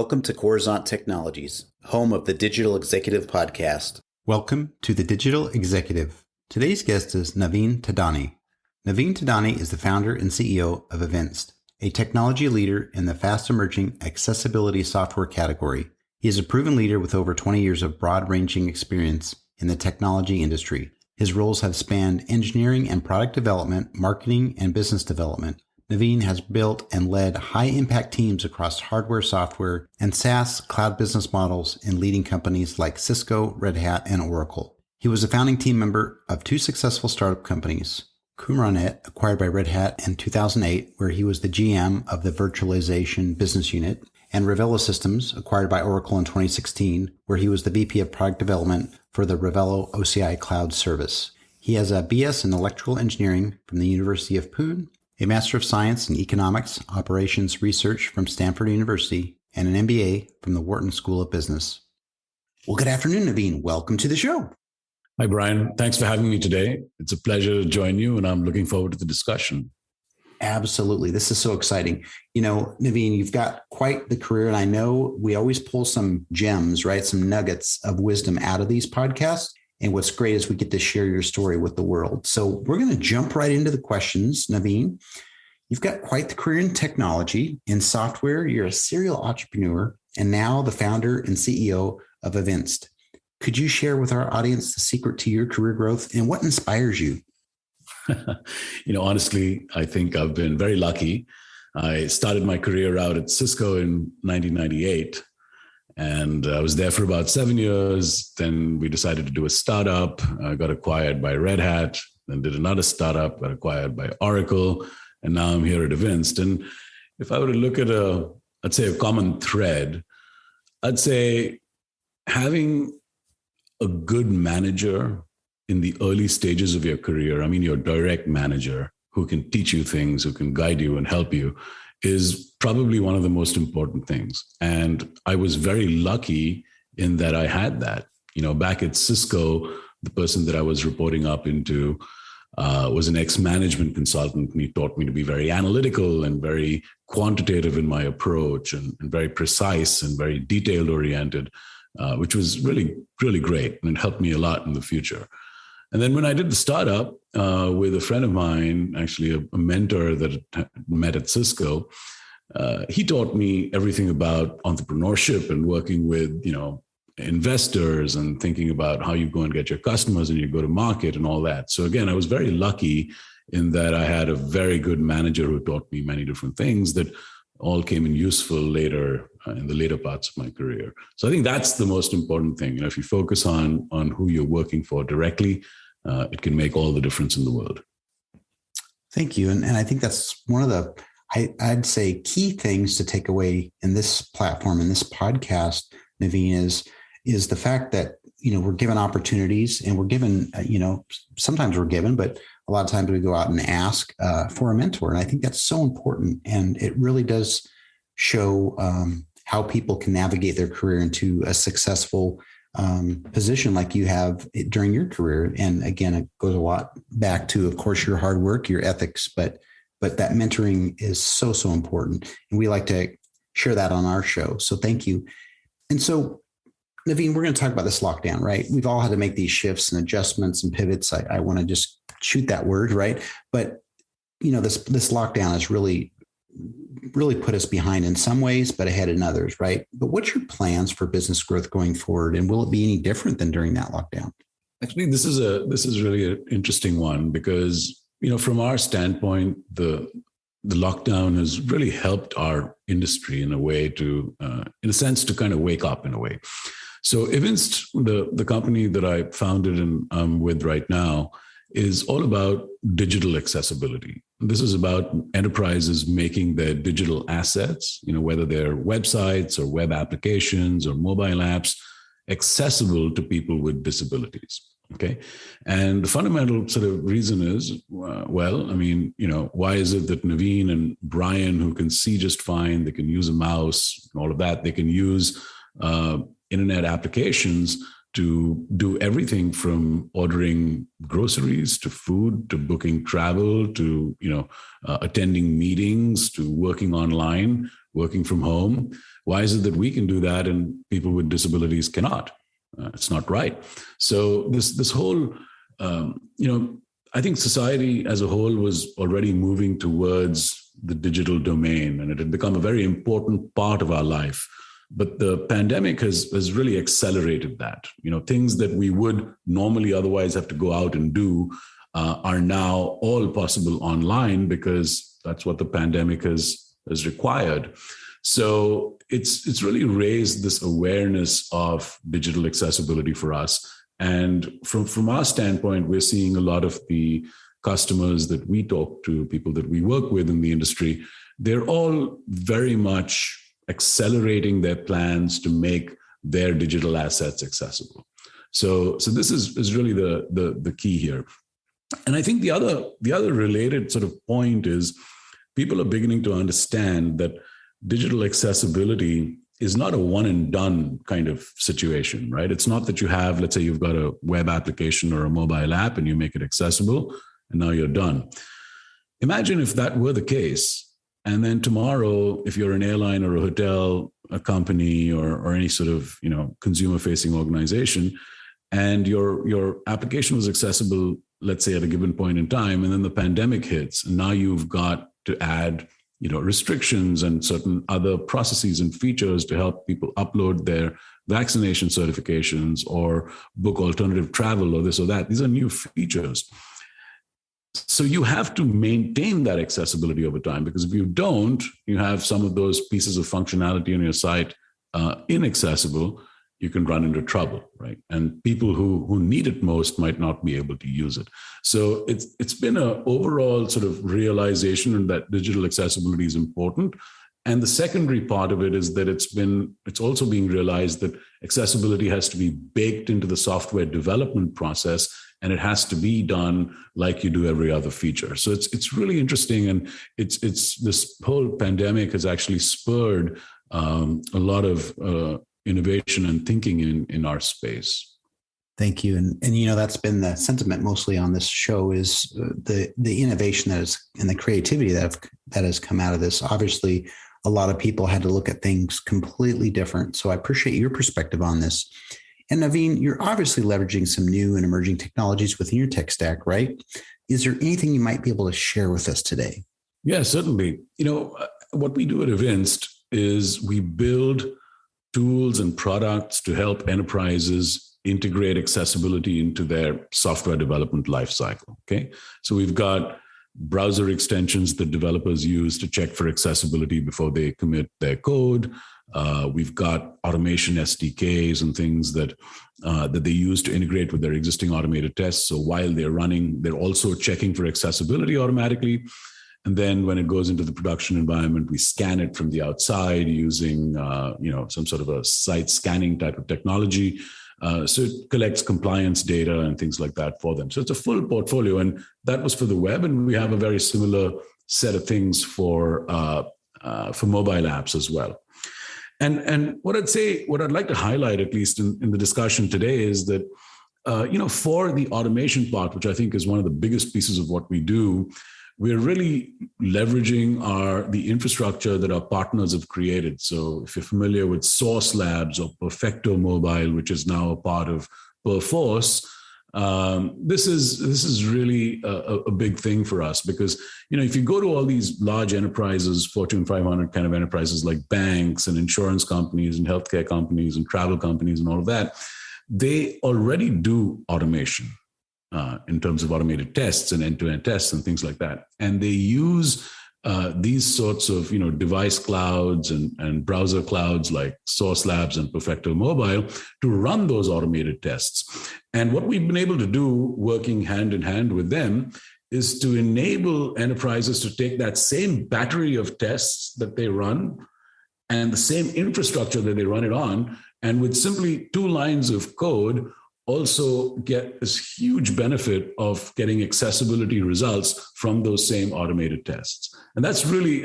Welcome to Coruzant Technologies, home of the Digital Executive Podcast. Welcome to the Digital Executive. Today's guest is Navin Thadani. Navin Thadani is the founder and CEO of Evinced, a technology leader in the fast-emerging accessibility software category. He is a proven leader with over 20 years of broad-ranging experience in the technology industry. His roles have spanned engineering and product development, marketing, and business development. Navin has built and led high-impact teams across hardware, software, and SaaS cloud business models in leading companies like Cisco, Red Hat, and Oracle. He was a founding team member of two successful startup companies, Coruzant, acquired by Red Hat in 2008, where he was the GM of the virtualization business unit, and Revelo Systems, acquired by Oracle in 2016, where he was the VP of product development for the Revelo OCI cloud service. He has a BS in electrical engineering from the University of Pune, a Master of Science in Economics Operations Research from Stanford University, and an MBA from the Wharton School of Business. Well, good afternoon, Navin. Welcome to the show. Hi, Brian. Thanks for having me today. It's a pleasure to join you, and I'm looking forward to the discussion. Absolutely. This is so exciting. You know, Navin, you've got quite the career, and I know we always pull some gems, right? Some nuggets of wisdom out of these podcasts. And what's great is we get to share your story with the world. So we're going to jump right into the questions, Navin. You've got quite the career in technology, in software. You're a serial entrepreneur, and now the founder and CEO of Evinced. Could you share with our audience the secret to your career growth and what inspires you? Honestly, I think I've been very lucky. I started my career out at Cisco in 1998. And I was there for about 7 years. Then we decided to do a startup. I got acquired by Red Hat, then did another startup, got acquired by Oracle. And now I'm here at Evinced. And if I were to look at a common thread, I'd say having a good manager in the early stages of your career, your direct manager who can teach you things, who can guide you and help you, is probably one of the most important things. And I was very lucky in that I had that. Back at Cisco, the person that I was reporting up into was an ex-management consultant, and he taught me to be very analytical and very quantitative in my approach and very precise and very detailed oriented, which was really, really great. And it helped me a lot in the future. And then when I did the startup with a friend of mine, actually a mentor that I met at Cisco, he taught me everything about entrepreneurship and working with, investors and thinking about how you go and get your customers and you go to market and all that. So again, I was very lucky in that I had a very good manager who taught me many different things that all came in useful later in the later parts of my career. So I think that's the most important thing. If you focus on who you're working for directly, it can make all the difference in the world. Thank you. And I think that's one of the, I'd say, key things to take away in this platform, in this podcast, Navin, is the fact that, we're given opportunities and we're given, sometimes we're given, but a lot of times we go out and ask for a mentor. And I think that's so important. And it really does show how people can navigate their career into a successful position like you have during your career. And again, it goes a lot back to, of course, your hard work, your ethics, but that mentoring is so, so important. And we like to share that on our show. So thank you. And so, Navin, we're going to talk about this lockdown, right? We've all had to make these shifts and adjustments and pivots. I want to just shoot that word, right? But, this lockdown has really put us behind in some ways, but ahead in others, right? But what's your plans for business growth going forward? And will it be any different than during that lockdown? Actually, this is really an interesting one because, from our standpoint, the lockdown has really helped our industry in a way to, in a sense, to kind of wake up in a way. So Evinced, the company that I founded and I'm with right now, is all about digital accessibility. This is about enterprises making their digital assets, whether they're websites or web applications or mobile apps, accessible to people with disabilities. Okay. And the fundamental sort of reason is, why is it that Navin and Brian, who can see just fine, they can use a mouse, all of that, they can use internet applications to do everything from ordering groceries to food to booking travel to attending meetings to working online, working from home. Why is it that we can do that and people with disabilities cannot? It's not right. So this whole I think society as a whole was already moving towards the digital domain, and it had become a very important part of our life. But the pandemic has really accelerated that. Things that we would normally otherwise have to go out and do are now all possible online because that's what the pandemic has required. So it's really raised this awareness of digital accessibility for us. And from our standpoint, we're seeing a lot of the customers that we talk to, people that we work with in the industry, they're all very much accelerating their plans to make their digital assets accessible. So this is really the key here. And I think the other related sort of point is people are beginning to understand that digital accessibility is not a one and done kind of situation, right? It's not that you have, let's say you've got a web application or a mobile app and you make it accessible and now you're done. Imagine if that were the case. And then tomorrow, if you're an airline or a hotel, a company, or any sort of consumer-facing organization, and your application was accessible, let's say at a given point in time, and then the pandemic hits, and now you've got to add restrictions and certain other processes and features to help people upload their vaccination certifications or book alternative travel or this or that. These are new features. So you have to maintain that accessibility over time, because if you don't, you have some of those pieces of functionality on your site inaccessible, you can run into trouble, right? And people who need it most might not be able to use it. So it's been an overall sort of realization that digital accessibility is important. And the secondary part of it is that it's also being realized that accessibility has to be baked into the software development process, and it has to be done like you do every other feature. So it's really interesting, and it's this whole pandemic has actually spurred a lot of innovation and thinking in our space. Thank you. And that's been the sentiment mostly on this show is the innovation that is and the creativity that has come out of this. Obviously, a lot of people had to look at things completely different. So I appreciate your perspective on this. And Navin, you're obviously leveraging some new and emerging technologies within your tech stack, right? Is there anything you might be able to share with us today? Yeah, certainly. What we do at Evinced is we build tools and products to help enterprises integrate accessibility into their software development lifecycle. Okay, so we've got browser extensions that developers use to check for accessibility before they commit their code. We've got automation SDKs and things that they use to integrate with their existing automated tests. So while they're running, they're also checking for accessibility automatically. And then when it goes into the production environment, we scan it from the outside using some sort of a site scanning type of technology. So it collects compliance data and things like that for them. So it's a full portfolio, and that was for the web. And we have a very similar set of things for mobile apps as well. And what I'd like to highlight, at least in the discussion today, is that for the automation part, which I think is one of the biggest pieces of what we do, we're really leveraging the infrastructure that our partners have created. So if you're familiar with Source Labs or Perfecto Mobile, which is now a part of Perforce, this is really a big thing for us, because if you go to all these large enterprises, Fortune 500 kind of enterprises like banks and insurance companies and healthcare companies and travel companies and all of that, they already do automation. In terms of automated tests and end-to-end tests and things like that. And they use these sorts of device clouds and browser clouds like Source Labs and Perfecto Mobile to run those automated tests. And what we've been able to do, working hand in hand with them, is to enable enterprises to take that same battery of tests that they run and the same infrastructure that they run it on, and with simply 2 lines of code, also get this huge benefit of getting accessibility results from those same automated tests. And that's really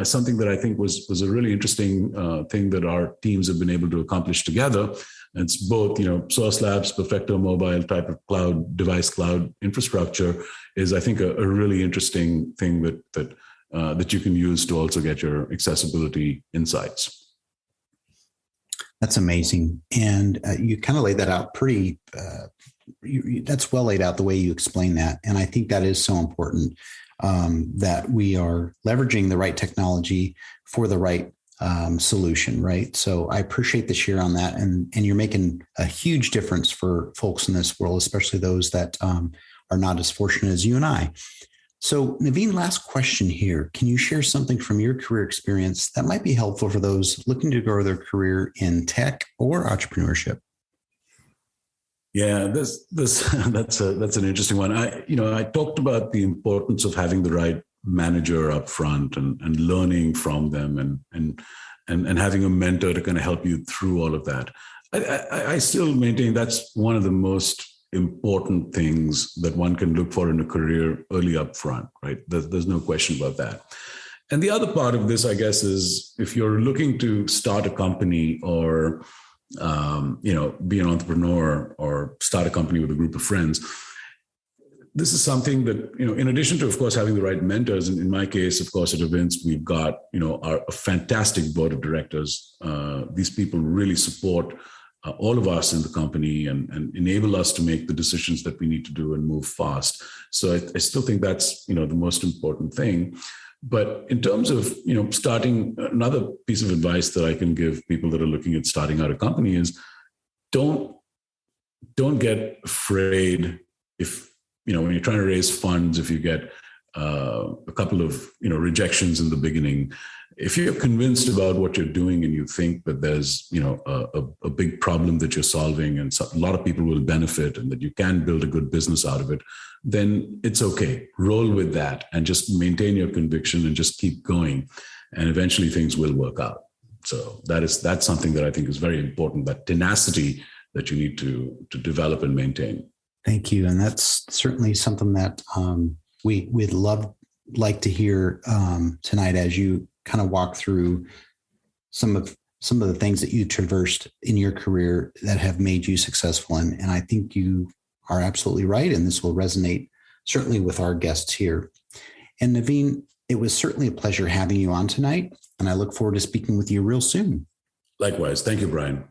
something that I think was a really interesting thing that our teams have been able to accomplish together. It's both, Source Labs, Perfecto Mobile type of cloud infrastructure is, I think, a really interesting thing that you can use to also get your accessibility insights. That's amazing. And you kind of laid that out pretty, that's well laid out the way you explain that. And I think that is so important, that we are leveraging the right technology for the right solution, right? So I appreciate the share on that. And you're making a huge difference for folks in this world, especially those that are not as fortunate as you and I. So Navin, last question here. Can you share something from your career experience that might be helpful for those looking to grow their career in tech or entrepreneurship? Yeah, that's an interesting one. I talked about the importance of having the right manager up front and learning from them and having a mentor to kind of help you through all of that. I still maintain that's one of the most important things that one can look for in a career early up front, right? There's no question about that. And the other part of this, I guess, is if you're looking to start a company or be an entrepreneur or start a company with a group of friends, this is something that, in addition to, of course, having the right mentors, and in my case, of course, at Evinced, we've got, a fantastic board of directors. These people really support all of us in the company and enable us to make the decisions that we need to do and move fast. So I still think that's, the most important thing. But in terms of, starting, another piece of advice that I can give people that are looking at starting out a company is don't get afraid if, when you're trying to raise funds, if you get a couple of, rejections in the beginning, if you're convinced about what you're doing and you think that there's, a big problem that you're solving and a lot of people will benefit and that you can build a good business out of it, then it's okay. Roll with that and just maintain your conviction and just keep going. And eventually things will work out. So that's something that I think is very important, that tenacity that you need to develop and maintain. Thank you. And that's certainly something that we'd like to hear tonight as you kind of walk through some of the things that you traversed in your career that have made you successful. And I think you are absolutely right. And this will resonate certainly with our guests here. And Navin, it was certainly a pleasure having you on tonight. And I look forward to speaking with you real soon. Likewise. Thank you, Brian.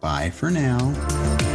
Bye for now.